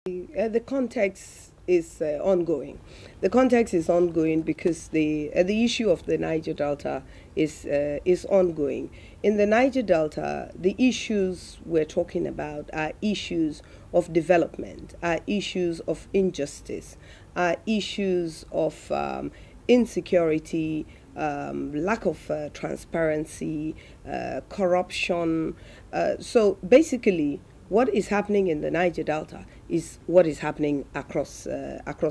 The context is ongoing. The context is ongoing because the issue of the Niger Delta is ongoing. In the Niger Delta, the issues we're talking about are issues of development, are issues of injustice, are issues of insecurity, lack of transparency, corruption. So basically, what is happening in the Niger Delta is what is happening across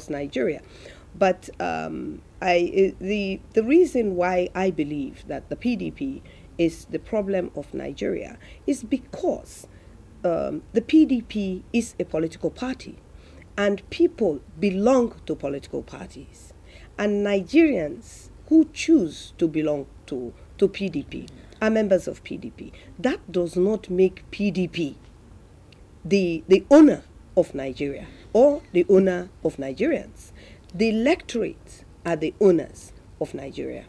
Nigeria. But the reason why I believe that the PDP is the problem of Nigeria is because the PDP is a political party, and people belong to political parties, and Nigerians who choose to belong to PDP are members of PDP. That does not make PDP the owner of Nigeria or the owner of Nigerians. The electorate are the owners of Nigeria,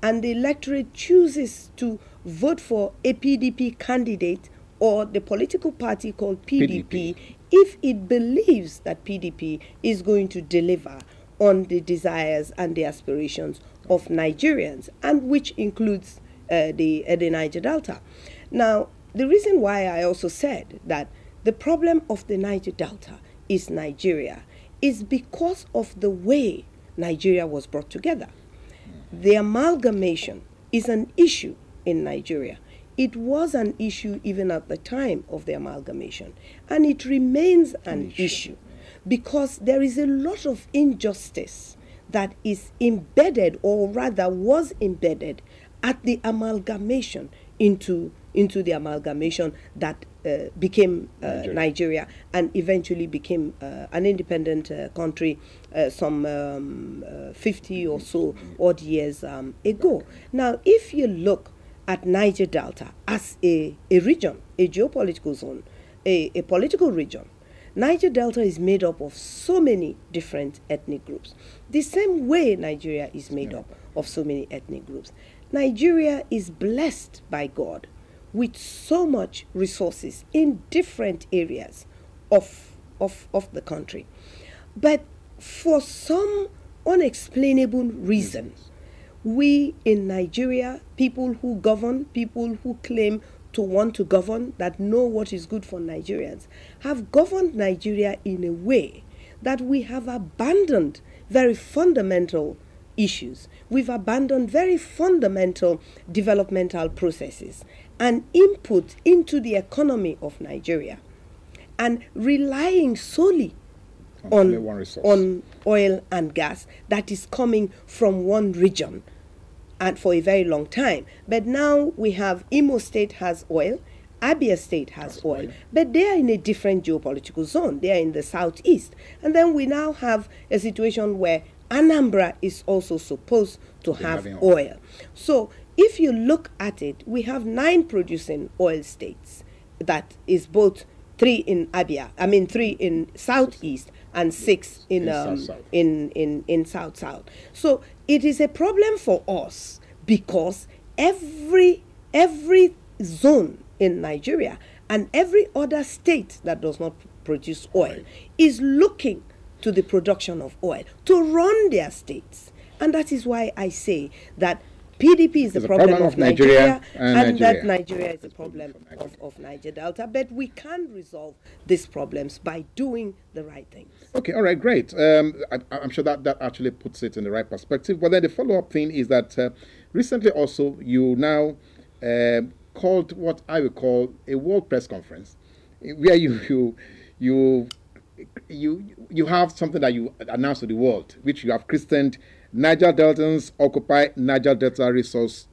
and the electorate chooses to vote for a PDP candidate or the political party called PDP if it believes that PDP is going to deliver on the desires and the aspirations of Nigerians, and which includes the Niger Delta. Now, the reason why I also said that the problem of the Niger Delta is Nigeria is because of the way Nigeria was brought together. The amalgamation is an issue in Nigeria. It was an issue even at the time of the amalgamation, and it remains an issue because there is a lot of injustice that is embedded, or rather was embedded, at the amalgamation into the amalgamation that became Nigeria and eventually became an independent country some 50 or so odd years ago. Now, if you look at Niger Delta as a region, a geopolitical zone, a political region, Niger Delta is made up of so many different ethnic groups. The same way Nigeria is made up of so many ethnic groups. Nigeria is blessed by God with so much resources in different areas of the country. But for some unexplainable reason, we in Nigeria, people who govern, people who claim to want to govern, that know what is good for Nigerians, have governed Nigeria in a way that we have abandoned very fundamental issues. We've abandoned very fundamental developmental processes and input into the economy of Nigeria, and relying solely on oil and gas that is coming from one region and for a very long time. But now we have Imo State has oil, Abia State has oil, but they are in a different geopolitical zone. They are in the southeast. And then we now have a situation where Anambra is also supposed to have oil. So if you look at it, we have 9 producing oil states. That is both 3 in Abia, 3 in southeast and 6 in south-south. So it is a problem for us because every zone in Nigeria and every other state that does not produce oil is looking to the production of oil to run their states. And that is why I say that PDP is the problem of Nigeria, and that Nigeria is the problem of Niger Delta. But we can resolve these problems by doing the right things. Okay, all right, great. I'm sure that actually puts it in the right perspective. But then the follow-up thing is that recently also you now called what I would call a world press conference, where you have something that you announced to the world, which you have christened Niger Deltans Occupy Niger Delta Resources,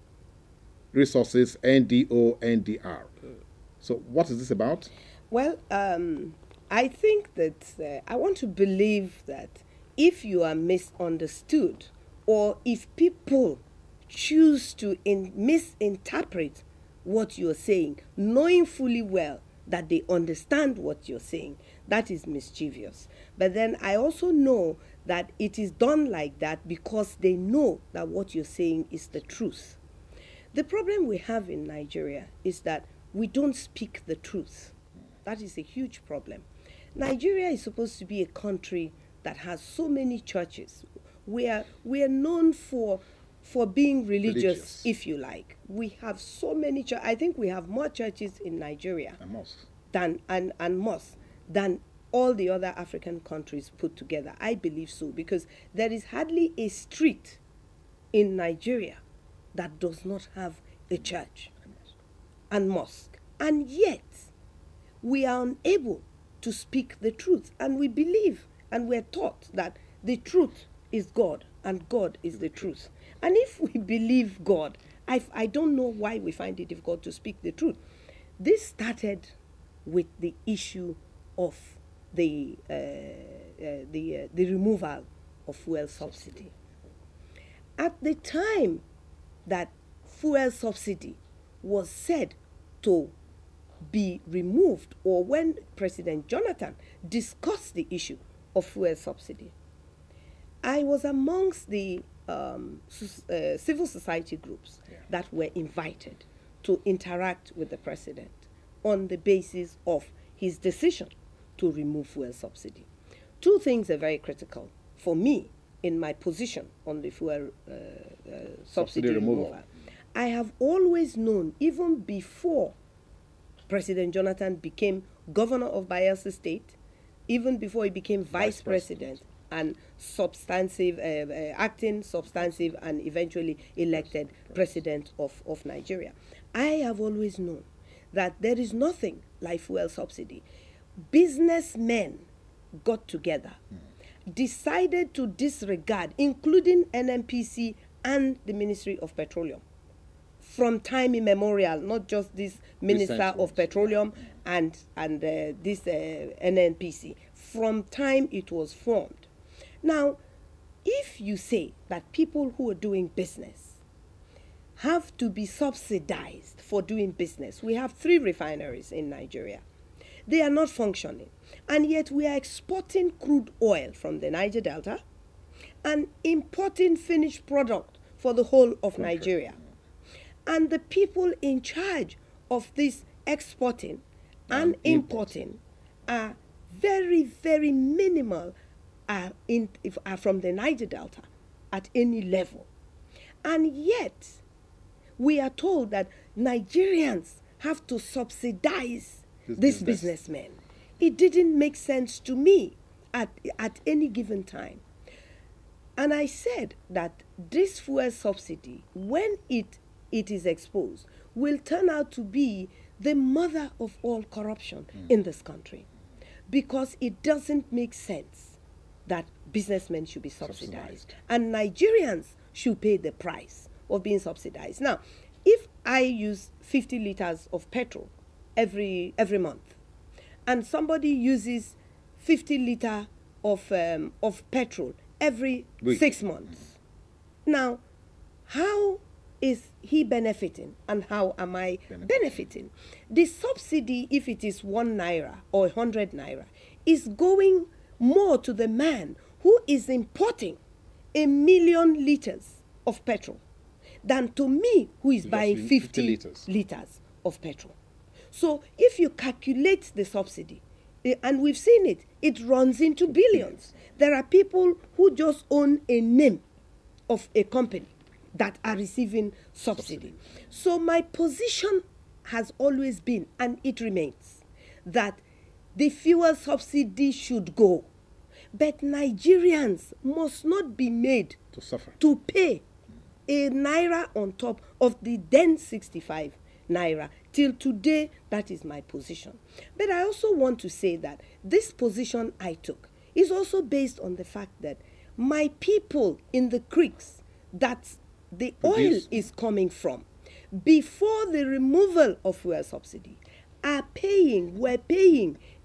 NDO-NDR. So what is this about? Well, I think that I want to believe that if you are misunderstood, or if people choose to misinterpret what you're saying, knowing fully well that they understand what you're saying, that is mischievous. But then I also know that it is done like that because they know that what you're saying is the truth. The problem we have in Nigeria is that we don't speak the truth. That is a huge problem. Nigeria is supposed to be a country that has so many churches. We are known for being religious, if you like. We have so many churches. I think we have more churches in Nigeria and mosques and mosques than all the other African countries put together. I believe so, because there is hardly a street in Nigeria that does not have a church and mosque. And yet, we are unable to speak the truth. And we believe and we're taught that the truth is God and God is the truth. And if we believe God, I don't know why we find it difficult to speak the truth. This started with the issue of the removal of fuel subsidy. At the time that fuel subsidy was said to be removed, or when President Jonathan discussed the issue of fuel subsidy, I was amongst the civil society groups that were invited to interact with the president on the basis of his decision to remove fuel subsidy. Two things are very critical for me in my position on the fuel subsidy removal. I have always known, even before President Jonathan became governor of Bayelsa State, even before he became vice president and acting substantive and eventually elected president of Nigeria, I have always known that there is nothing like fuel subsidy. Businessmen got together, decided to disregard, including NNPC and the Ministry of Petroleum, from time immemorial, not just this Minister of Petroleum and this NNPC, from time it was formed. Now, if you say that people who are doing business have to be subsidized for doing business, we have 3 refineries in Nigeria. They are not functioning, and yet we are exporting crude oil from the Niger Delta and importing finished product for the whole of Nigeria. And the people in charge of this exporting and importing are very, very minimal from the Niger Delta at any level. And yet, we are told that Nigerians have to subsidize this businessman. It didn't make sense to me at any given time. And I said that this fuel subsidy, when it is exposed, will turn out to be the mother of all corruption in this country, because it doesn't make sense that businessmen should be subsidized and Nigerians should pay the price of being subsidized. Now, if I use 50 liters of petrol every month, and somebody uses 50 liters of petrol every 6 months, now how is he benefiting and how am I benefiting? The subsidy, if it is 1 naira or 100 naira, is going more to the man who is importing 1 million liters of petrol than to me, who is buying 50 liters of petrol. So if you calculate the subsidy, and we've seen it, it runs into billions. There are people who just own a name of a company that are receiving subsidy. So my position has always been, and it remains, that the fuel subsidy should go. But Nigerians must not be made to suffer, to pay a naira on top of the then 65 naira. Till today, that is my position. But I also want to say that this position I took is also based on the fact that my people in the creeks that the oil is coming from, before the removal of fuel subsidy, were paying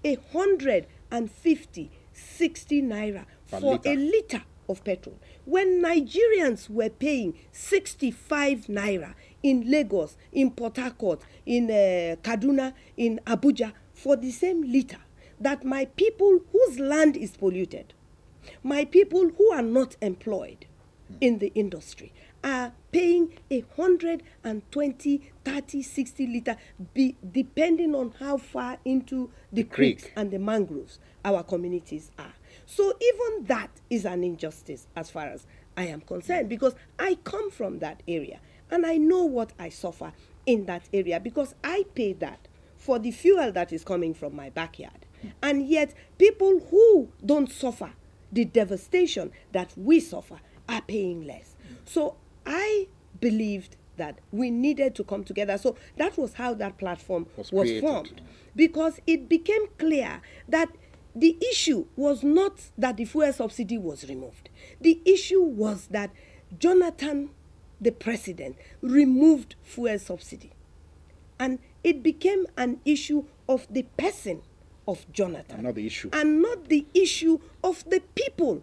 150, 60 naira for a liter of petrol, when Nigerians were paying 65 naira in Lagos, in Port Harcourt, in Kaduna, in Abuja, for the same liter. That my people whose land is polluted, my people who are not employed in the industry, are paying 120, 30, 60 litre, depending on how far into the creeks and the mangroves our communities are. So even that is an injustice as far as I am concerned, because I come from that area and I know what I suffer in that area, because I pay that for the fuel that is coming from my backyard. And yet people who don't suffer the devastation that we suffer are paying less. So I believed that we needed to come together. So that was how that platform was formed, because it became clear that the issue was not that the fuel subsidy was removed. The issue was that Jonathan, the president, removed fuel subsidy. And it became an issue of the person of Jonathan. Not the issue. And not the issue of the people